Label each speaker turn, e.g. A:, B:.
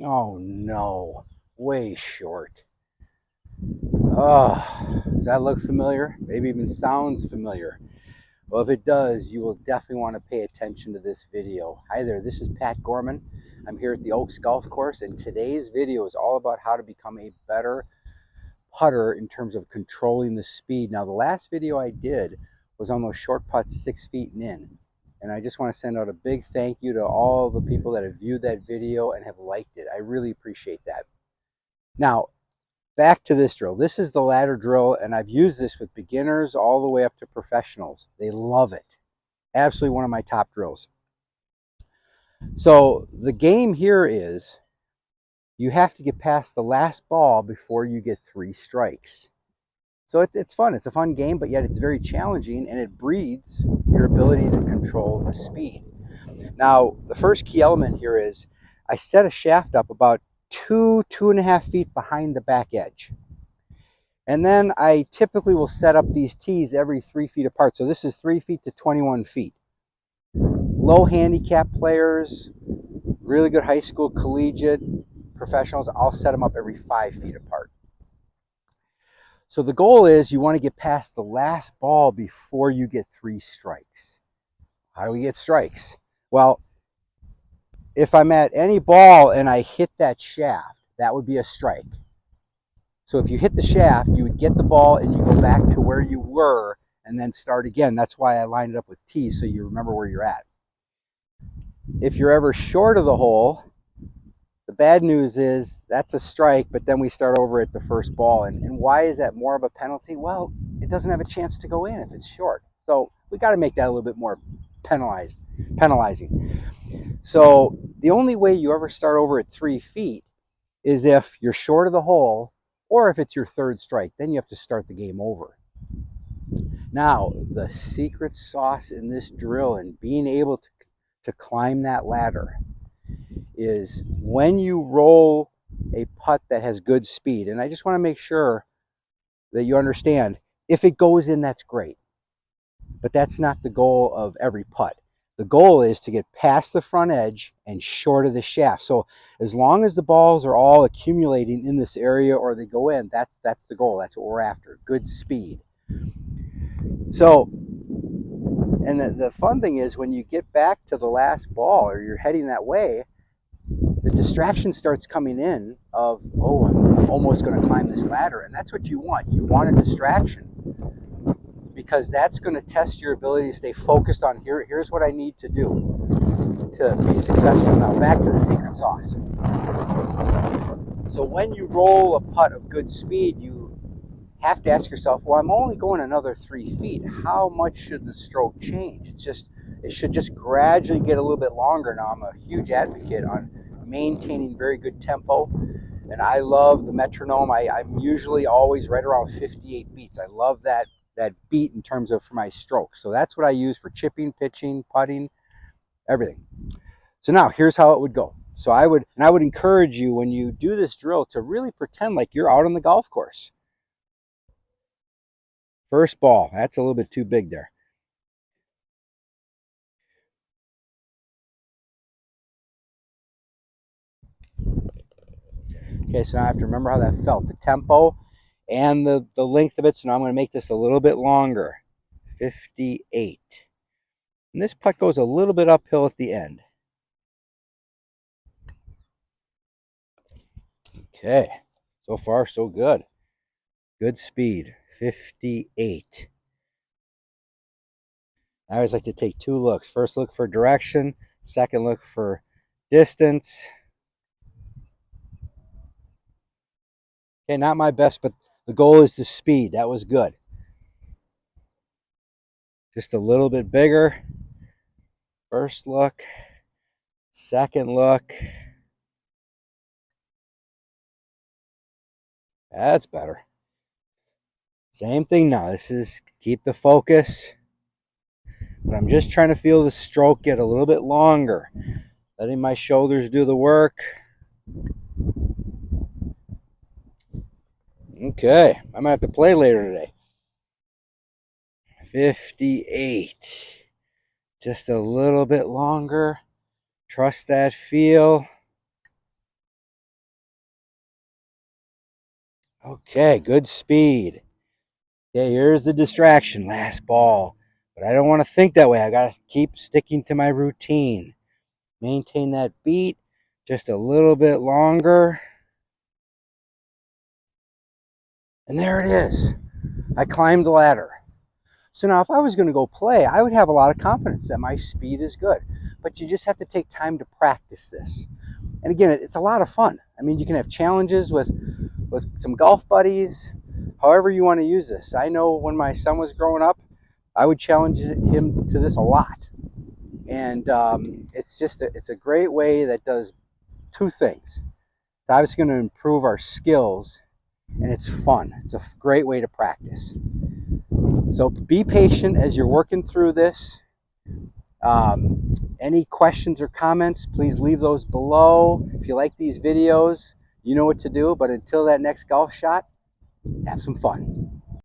A: Oh no, way short. Oh, does that look familiar? Maybe even sounds familiar. Well, if it does, you will definitely want to pay attention to this video. Hi there, this is Pat Gorman. I'm here at the Oaks Golf Course, and today's video is all about how to become a better putter in terms of controlling the speed. Now, the last video I did was on those short putts 6 feet and in. And I just want to send out a big thank you to all the people that have viewed that video and have liked it. I really appreciate that. Now, back to this drill. This is the ladder drill, and I've used this with beginners all the way up to professionals. They love it. Absolutely one of my top drills. So the game here is you have to get past the last ball before you get 3 strikes. So it's fun. It's a fun game, but yet it's very challenging, and it breeds your ability to control the speed. Now, the first key element here is I set a shaft up about 2.5 feet behind the back edge. And then I typically will set up these tees every 3 feet apart. So this is 3 feet to 21 feet. Low handicap players, really good high school, collegiate, professionals, I'll set them up every 5 feet apart. So the goal is you want to get past the last ball before you get 3 strikes. How do we get strikes? Well, if I'm at any ball and I hit that shaft, that would be a strike. So if you hit the shaft, you would get the ball and you go back to where you were and then start again. That's why I lined it up with tees so you remember where you're at. If you're ever short of the hole, the bad news is that's a strike, but then we start over at the first ball. And why is that more of a penalty? Well, it doesn't have a chance to go in if it's short. So we got to make that a little bit more penalizing. So the only way you ever start over at 3 feet is if you're short of the hole or if it's your third strike. Then you have to start the game over. Now, the secret sauce in this drill and being able to climb that ladder is when you roll a putt that has good speed. And I just want to make sure that you understand, if it goes in, that's great. But that's not the goal of every putt. The goal is to get past the front edge and short of the shaft. So as long as the balls are all accumulating in this area or they go in, that's the goal. That's what we're after, good speed. So, and the fun thing is when you get back to the last ball or you're heading that way, the distraction starts coming in of, oh, I'm almost going to climb this ladder. And that's what you want. You want a distraction because that's going to test your ability to stay focused on here's what I need to do to be successful. Now back to the secret sauce. So when you roll a putt of good speed, you have to ask yourself, well, I'm only going another 3 feet. How much should the stroke change? It should just gradually get a little bit longer. Now I'm a huge advocate on maintaining very good tempo, and I love the metronome. I'm usually always right around 58 beats. I love that beat in terms of for my stroke. So that's what I use for chipping, pitching, putting, everything. So now here's how it would go. So I would encourage you when you do this drill to really pretend like you're out on the golf course. First ball, that's a little bit too big there. Okay, so now I have to remember how that felt, the tempo and the length of it. So now I'm going to make this a little bit longer. 58. And this putt goes a little bit uphill at the end. Okay, so far so good. Good speed, 58. I always like to take 2 looks. First look for direction, second look for distance. Okay, not my best, but the goal is the speed. That was good. Just a little bit bigger. First look, second look. That's better. Same thing now. This is keep the focus. But I'm just trying to feel the stroke get a little bit longer. Letting my shoulders do the work. Okay, I'm going to have to play later today. 58. Just a little bit longer. Trust that feel. Okay, good speed. Okay, here's the distraction, last ball. But I don't want to think that way. I got to keep sticking to my routine. Maintain that beat just a little bit longer. And there it is. I climbed the ladder. So now if I was going to go play, I would have a lot of confidence that my speed is good. But you just have to take time to practice this. And again, it's a lot of fun. I mean, you can have challenges with some golf buddies, however you want to use this. I know when my son was growing up, I would challenge him to this a lot. And it's a great way that does two things. It's obviously going to improve our skills, and it's fun. It's a great way to practice. So be patient as you're working through this. Any questions or comments, please leave those below. If you like these videos, you know what to do. But until that next golf shot, have some fun.